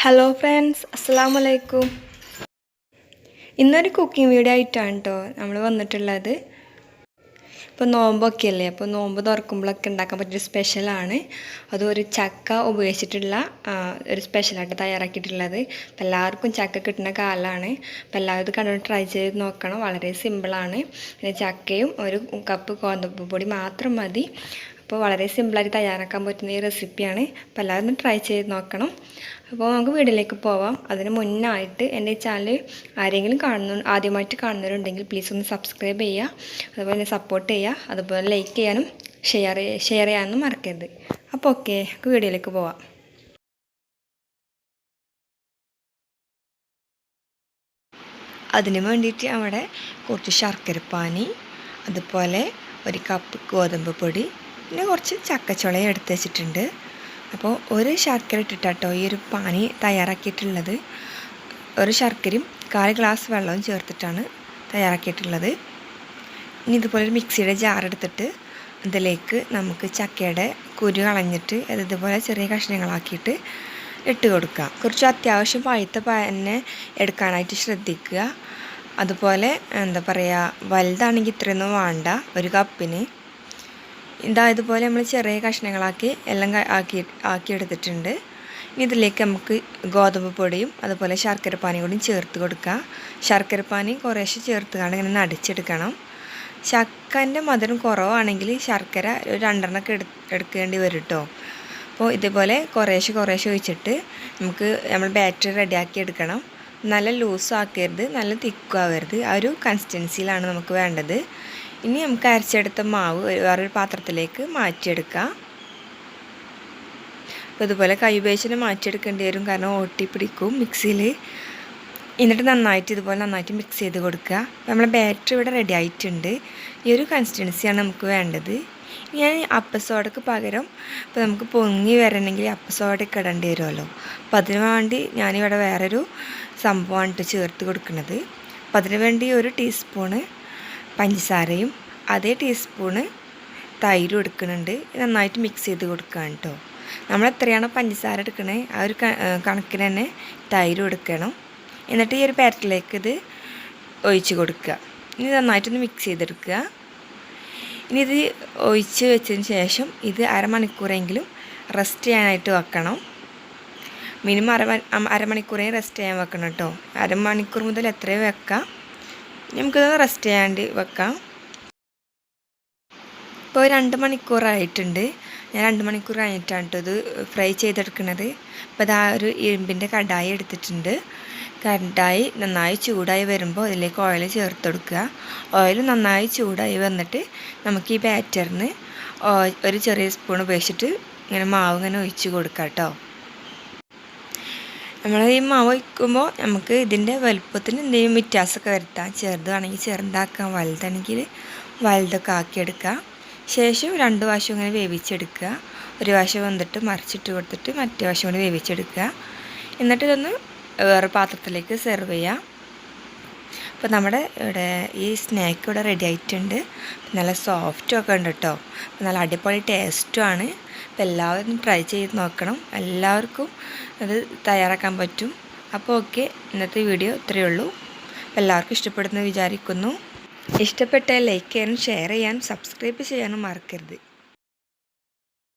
Hello friends, അസ്സലാമു അലൈക്കും. ഇന്നൊരു കുക്കിംഗ് വീഡിയോ ആയിട്ടാണ് കേട്ടോ നമ്മൾ വന്നിട്ടുള്ളത്. ഇപ്പോൾ നോമ്പൊക്കെ അല്ലേ, അപ്പോൾ നോമ്പ് തുറക്കുമ്പോഴൊക്കെ ഉണ്ടാക്കാൻ പറ്റിയൊരു സ്പെഷ്യലാണ്. അതും ഒരു ചക്ക ഉപയോഗിച്ചിട്ടുള്ള ഒരു സ്പെഷ്യലായിട്ട് തയ്യാറാക്കിയിട്ടുള്ളത്. അപ്പോൾ എല്ലാവർക്കും ചക്ക കിട്ടുന്ന കാലമാണ്. അപ്പോൾ എല്ലാവരും ഇത് കണ്ടിട്ട് ട്രൈ ചെയ്ത് നോക്കണം. വളരെ സിമ്പിളാണ്. പിന്നെ ചക്കയും ഒരു കപ്പ് ഗോതമ്പ് പൊടി മാത്രം മതി. അപ്പോൾ വളരെ സിമ്പിളായിട്ട് തയ്യാറാക്കാൻ പറ്റുന്ന ഈ റെസിപ്പിയാണ്. അപ്പോൾ എല്ലാവരും ട്രൈ ചെയ്ത് നോക്കണം. അപ്പോൾ നമുക്ക് വീഡിയോയിലേക്ക് പോവാം. അതിന് മുന്നായിട്ട് എൻ്റെ ചാനൽ ആരെങ്കിലും ആദ്യമായിട്ട് കാണുന്നവരുണ്ടെങ്കിൽ പ്ലീസ് ഒന്ന് സബ്സ്ക്രൈബ് ചെയ്യുക, അതുപോലെ സപ്പോർട്ട് ചെയ്യുക, അതുപോലെ ലൈക്ക് ചെയ്യാനും ഷെയർ ചെയ്യാനും മറക്കരുത്. അപ്പോൾ ഓക്കെ, നമുക്ക് വീഡിയോയിലേക്ക് പോവാം. അതിന് വേണ്ടിയിട്ട് അവിടെ കുറച്ച് ശർക്കരപ്പാനി, അതുപോലെ ഒരു കപ്പ് ഗോതമ്പ് പൊടി, പിന്നെ കുറച്ച് ചക്കച്ചുളയും എടുത്ത് വെച്ചിട്ടുണ്ട്. അപ്പോൾ ഒരു ശർക്കര ഇട്ടിട്ടാട്ടോ ഈ ഒരു പാനി തയ്യാറാക്കിയിട്ടുള്ളത്. ഒരു ശർക്കരയും 1/4 ഗ്ലാസ് വെള്ളവും ചേർത്തിട്ടാണ് തയ്യാറാക്കിയിട്ടുള്ളത്. ഇനി ഇതുപോലെ ഒരു മിക്സിയുടെ ജാർ എടുത്തിട്ട് അതിലേക്ക് നമുക്ക് ചക്കയുടെ കുരു കളഞ്ഞിട്ട് ഇതുപോലെ ചെറിയ കഷ്ണങ്ങളാക്കിയിട്ട് ഇട്ട് കൊടുക്കുക. കുറച്ച് അത്യാവശ്യം പഴുത്ത പാനെ എടുക്കാനായിട്ട് ശ്രദ്ധിക്കുക. അതുപോലെ വലുതാണെങ്കിൽ ഇത്രയൊന്നും വേണ്ട. ഒരു കപ്പിന് ഇതുപോലെ നമ്മൾ ചെറിയ കഷ്ണങ്ങളാക്കി എല്ലാം ആക്കിയെടുത്തിട്ടുണ്ട്. ഇനി ഇതിലേക്ക് നമുക്ക് ഗോതമ്പ് പൊടിയും അതുപോലെ ശർക്കരപ്പാനിയും കൂടി ചേർത്ത് കൊടുക്കുക. ശർക്കരപ്പാനി കുറേശ്ശെ ചേർത്തുകൊണ്ട് ഇങ്ങനെ നടിച്ചെടുക്കണം. ചക്കൻ്റെ മധുരം കുറവാണെങ്കിൽ ശർക്കര 2 എടുക്കേണ്ടി വരും കേട്ടോ. അപ്പോൾ ഇതുപോലെ കുറേശ്ശെ ഒഴിച്ചിട്ട് നമ്മൾ ബാറ്ററി റെഡിയാക്കി എടുക്കണം. നല്ല ലൂസാക്കരുത്, നല്ല തിക്കാവരുത്. ആ ഒരു കൺസിസ്റ്റൻസിയിലാണ് നമുക്ക് വേണ്ടത്. ഇനി നമുക്ക് അരച്ചെടുത്ത മാവ് വേറൊരു പാത്രത്തിലേക്ക് മാറ്റിയെടുക്കാം. അപ്പോൾ ഇതുപോലെ കൈ ഉപയോഗിച്ച് മാറ്റിയെടുക്കേണ്ടി വരും, കാരണം ഒട്ടി പിടിക്കും മിക്സിയിൽ. എന്നിട്ട് നന്നായിട്ട് മിക്സ് ചെയ്ത് കൊടുക്കുക. നമ്മളെ ബാറ്ററി ഇവിടെ റെഡി ആയിട്ടുണ്ട്. ഈ ഒരു കൺസിസ്റ്റൻസിയാണ് നമുക്ക് വേണ്ടത്. ഞാൻ അപ്പസോഡയ്ക്ക് പകരം ഇപ്പോൾ നമുക്ക് പൊങ്ങി വരണമെങ്കിൽ അപ്പസോഡയൊക്കെ ഇടേണ്ടി വരുമല്ലോ. അപ്പോൾ അതിനു വേണ്ടി ഞാനിവിടെ വേറൊരു സംഭവമാണ് ചേർത്ത് കൊടുക്കുന്നത്. അപ്പോൾ അതിനു വേണ്ടി 1 ടീസ്പൂണ് പഞ്ചസാരയും അതേ ടീസ്പൂണ് തൈരും എടുക്കുന്നുണ്ട്. നന്നായിട്ട് മിക്സ് ചെയ്ത് കൊടുക്കുകയാണ് കേട്ടോ. നമ്മൾ എത്രയാണോ പഞ്ചസാര എടുക്കണേ ആ ഒരു കണക്കിന് തന്നെ തൈരും എടുക്കണം. എന്നിട്ട് ഈ ഒരു പാത്രത്തിലേക്ക് ഇത് ഒഴിച്ച് കൊടുക്കുക. ഇനി നന്നായിട്ടൊന്ന് മിക്സ് ചെയ്തെടുക്കുക. ഇനി ഇത് ഒഴിച്ച് വെച്ചതിന് ശേഷം ഇത് അരമണിക്കൂറെങ്കിലും റെസ്റ്റ് ചെയ്യാനായിട്ട് വെക്കണം. മിനിമം അരമണിക്കൂറേ റെസ്റ്റ് ചെയ്യാൻ വെക്കണം കേട്ടോ. അരമണിക്കൂർ മുതൽ എത്രയോ വെക്കാം. നമുക്കിത് റെസ്റ്റ് ചെയ്യാണ്ട് വെക്കാം. ഇപ്പോൾ 2 മണിക്കൂറായിട്ടുണ്ട്. ഞാൻ 2 മണിക്കൂർ കഴിഞ്ഞിട്ടാണ് കേട്ടോ ഇത് ഫ്രൈ ചെയ്തെടുക്കുന്നത്. അപ്പോൾ ഇതാ ഒരു ഇരുമ്പിൻ്റെ കടായി എടുത്തിട്ടുണ്ട്. കടായി നന്നായി ചൂടായി വരുമ്പോൾ അതിലേക്ക് ഓയിൽ ചേർത്ത് കൊടുക്കുക. ഓയിൽ നന്നായി ചൂടായി വന്നിട്ട് നമുക്ക് ഈ ബാറ്ററിന് ഒരു ചെറിയ സ്പൂൺ ഉപയോഗിച്ചിട്ട് ഇങ്ങനെ മാവ് ഒഴിച്ച് കൊടുക്കാം കേട്ടോ. നമ്മൾ ഈ മാവ് വയ്ക്കുമ്പോൾ നമുക്ക് ഇതിൻ്റെ വലുപ്പത്തിന് എന്തെങ്കിലും വ്യത്യാസമൊക്കെ വരുത്താം. ചെറുതാണെങ്കിൽ ചെറുതാക്കാം, വലുതാണെങ്കിൽ വലുതൊക്കെ ആക്കിയെടുക്കുക. ശേഷം 2 പ്രാവശ്യം ഇങ്ങനെ വേവിച്ചെടുക്കുക. ഒരു പ്രാവശ്യം വന്നിട്ട് മറിച്ചിട്ട് കൊടുത്തിട്ട് മറ്റേ പ്രാവശ്യം കൂടി വേവിച്ചെടുക്കുക. എന്നിട്ട് ഇതൊന്ന് വേറെ പാത്രത്തിലേക്ക് സെർവ് ചെയ്യാം. അപ്പോൾ നമ്മുടെ ഇവിടെ ഈ സ്നാക്ക് ഇവിടെ റെഡി ആയിട്ടുണ്ട്. നല്ല സോഫ്റ്റും ഒക്കെ ഉണ്ട് കേട്ടോ. നല്ല അടിപൊളി ടേസ്റ്റുമാണ്. അപ്പോൾ എല്ലാവരും ട്രൈ ചെയ്ത് നോക്കണം. എല്ലാവർക്കും അത് തയ്യാറാക്കാൻ പറ്റും. അപ്പോൾ ഓക്കെ, ഇന്നത്തെ വീഡിയോ ഇത്രയേ ഉള്ളൂ. അപ്പോൾ എല്ലാവർക്കും ഇഷ്ടപ്പെടുമെന്ന് വിചാരിക്കുന്നു. ഇഷ്ടപ്പെട്ടാൽ ലൈക്ക് ചെയ്യാനും ഷെയർ ചെയ്യാനും സബ്സ്ക്രൈബ് ചെയ്യാനും മറക്കരുത്.